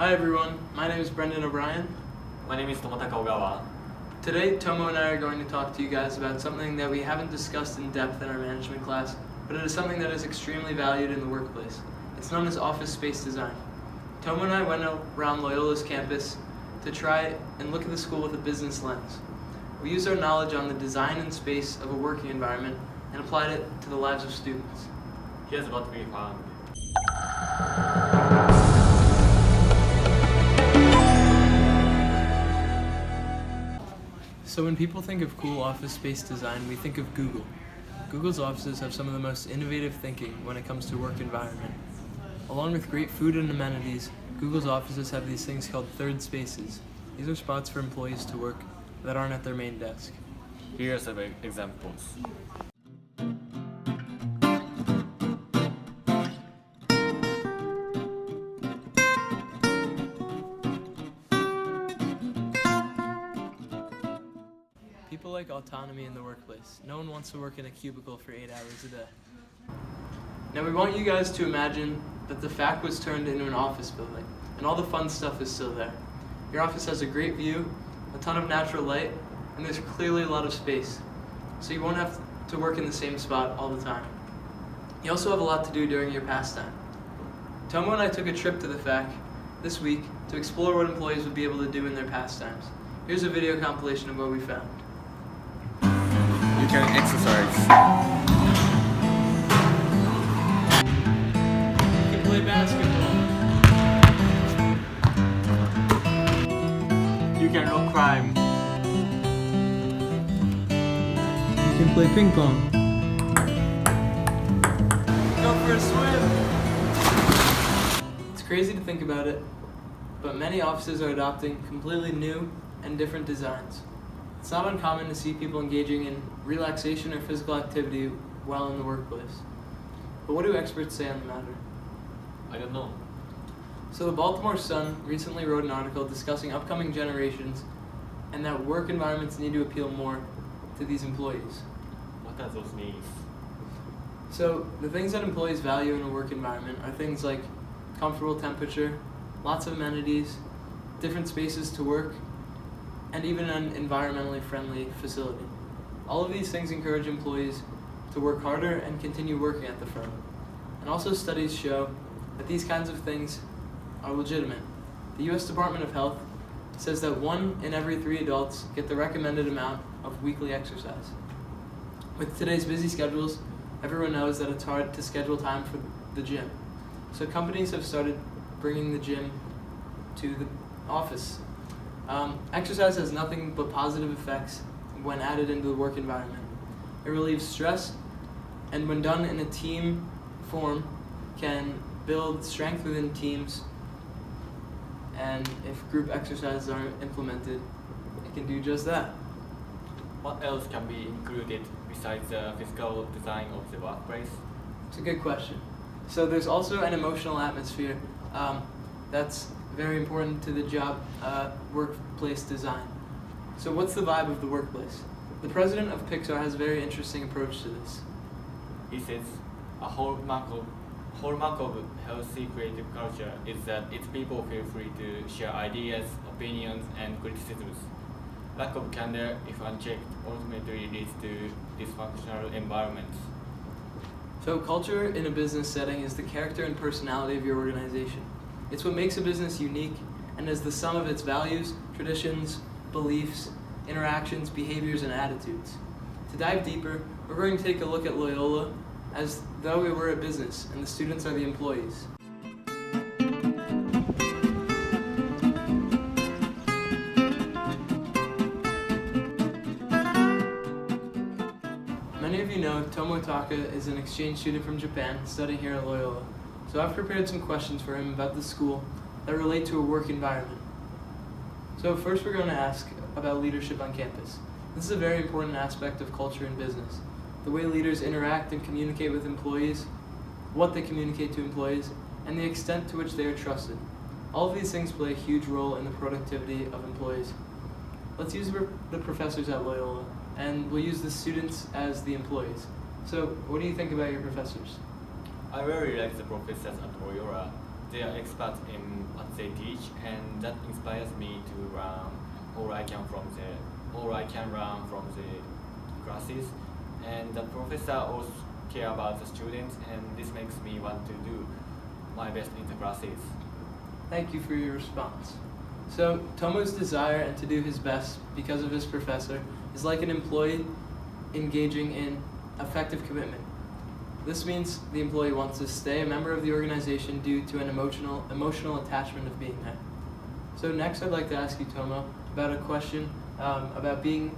Hi everyone, my name is Brendan O'Brien. My name is Tomotaka Ogawa. Today, Tomo and I are going to talk to you guys about something that we haven't discussed in depth in our management class, but it is something that is extremely valued in the workplace. It's known as office space design. Tomo and I went around Loyola's campus to try and look at the school with a business lens. We used our knowledge on the design and space of a working environment and applied it to the lives of students. Here's what we found. So when people think of cool office space design, we think of Google. Google's offices have some of the most innovative thinking when it comes to work environment. Along with great food and amenities, Google's offices have these things called third spaces. These are spots for employees to work that aren't at their main desk. Here are some examples. People like autonomy in the workplace. No one wants to work in a cubicle for 8 hours a day. Now we want you guys to imagine that the FAC was turned into an office building, and all the fun stuff is still there. Your office has a great view, a ton of natural light, and there's clearly a lot of space, so you won't have to work in the same spot all the time. You also have a lot to do during your pastime. Tomo and I took a trip to the FAC this week to explore what employees would be able to do in their pastimes. Here's a video compilation of what we found. You can exercise. You can play basketball. You can rock climb. You can play ping pong. Go for a swim. It's crazy to think about it, but many offices are adopting completely new and different designs. It's not uncommon to see people engaging in relaxation or physical activity while in the workplace. But what do experts say on the matter? I don't know. So the Baltimore Sun recently wrote an article discussing upcoming generations and that work environments need to appeal more to these employees. What are those needs? So the things that employees value in a work environment are things like comfortable temperature, lots of amenities, different spaces to work, and even an environmentally friendly facility. All of these things encourage employees to work harder and continue working at the firm. And also studies show that these kinds of things are legitimate. The US Department of Health says that 1 in every 3 adults get the recommended amount of weekly exercise. With today's busy schedules, everyone knows that it's hard to schedule time for the gym. So companies have started bringing the gym to the office. Exercise has nothing but positive effects when added into the work environment. It relieves stress, and when done in a team form, can build strength within teams, and if group exercises are implemented, it can do just that. What else can be included besides the physical design of the workplace? It's a good question. So there's also an emotional atmosphere that's very important to the job workplace design. So what's the vibe of the workplace? The president of Pixar has a very interesting approach to this. He says a hallmark of healthy creative culture is that its people feel free to share ideas, opinions, and criticisms. Lack of candor, if unchecked, ultimately leads to dysfunctional environments. So culture in a business setting is the character and personality of your organization. It's what makes a business unique and is the sum of its values, traditions, beliefs, interactions, behaviors, and attitudes. To dive deeper, we're going to take a look at Loyola as though we were a business and the students are the employees. Many of you know Tomo Taka is an exchange student from Japan studying here at Loyola. So I've prepared some questions for him about the school that relate to a work environment. So first we're going to ask about leadership on campus. This is a very important aspect of culture in business. The way leaders interact and communicate with employees, what they communicate to employees, and the extent to which they are trusted. All of these things play a huge role in the productivity of employees. Let's use the professors at Loyola, and we'll use the students as the employees. So what do you think about your professors? I really like the professors at Loyola. they are experts in what they teach, and that inspires me to learn all I can learn from the classes. And the professor also care about the students, and this makes me want to do my best in the classes. Thank you for your response. So, Tomo's desire and to do his best because of his professor is like an employee engaging in effective commitment. This means the employee wants to stay a member of the organization due to an emotional attachment of being there. So next I'd like to ask you, Tomo, about a question about being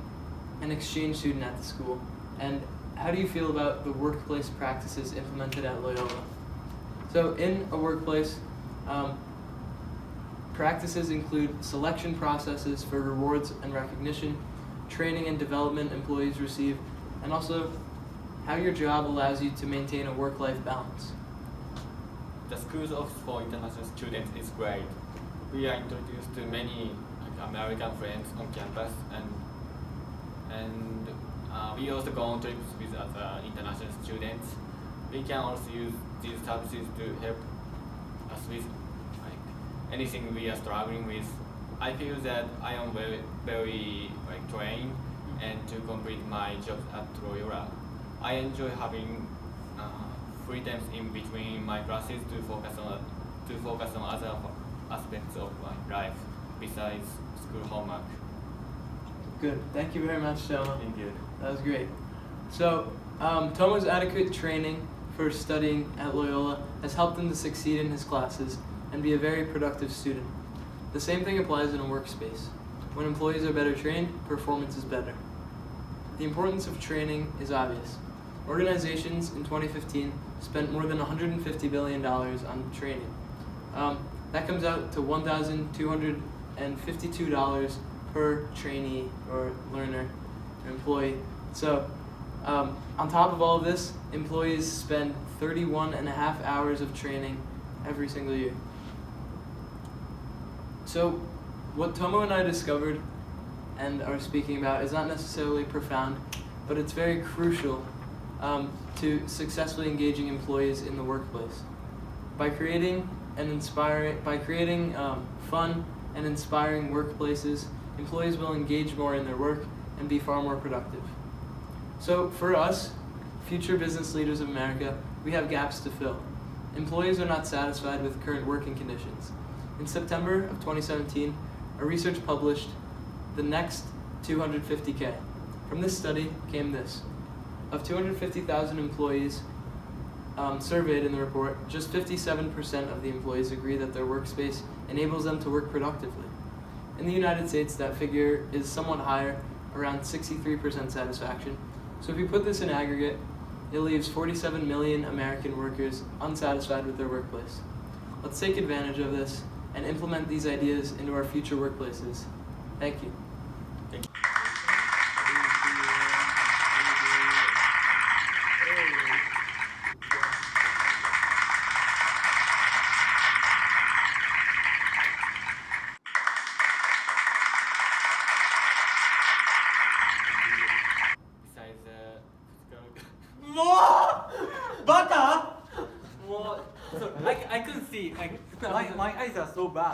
an exchange student at the school, and how do you feel about the workplace practices implemented at Loyola? So in a workplace, practices include selection processes for rewards and recognition, training and development employees receive, and also how your job allows you to maintain a work-life balance. The school's office for international students is great. We are introduced to many American friends on campus, and we also go on trips with other international students. We can also use these services to help us with anything we are struggling with. I feel that I am very trained and to complete my job at Loyola. I enjoy having free times in between my classes to focus on other aspects of my life besides school homework. Good. Thank you very much, Tomo. Thank you. That was great. So, Tomo's adequate training for studying at Loyola has helped him to succeed in his classes and be a very productive student. The same thing applies in a workspace. When employees are better trained, performance is better. The importance of training is obvious. Organizations in 2015 spent more than $150 billion on training. That comes out to $1,252 per trainee or learner or employee. So, on top of all of this, employees spend 31.5 hours of training every single year. So, what Tomo and I discovered and are speaking about is not necessarily profound, but it's very crucial to successfully engaging employees in the workplace. By creating fun and inspiring workplaces, employees will engage more in their work and be far more productive. So for us, future business leaders of America, we have gaps to fill. Employees are not satisfied with current working conditions. In September of 2017, a research published the next 250K. From this study came this. Of 250,000 employees surveyed in the report, just 57% of the employees agree that their workspace enables them to work productively. In the United States, that figure is somewhat higher, around 63% satisfaction. So if you put this in aggregate, it leaves 47 million American workers unsatisfied with their workplace. Let's take advantage of this and implement these ideas into our future workplaces. Thank you. Thank you. Besides Butter! Well, so I couldn't see. Like my eyes are so bad.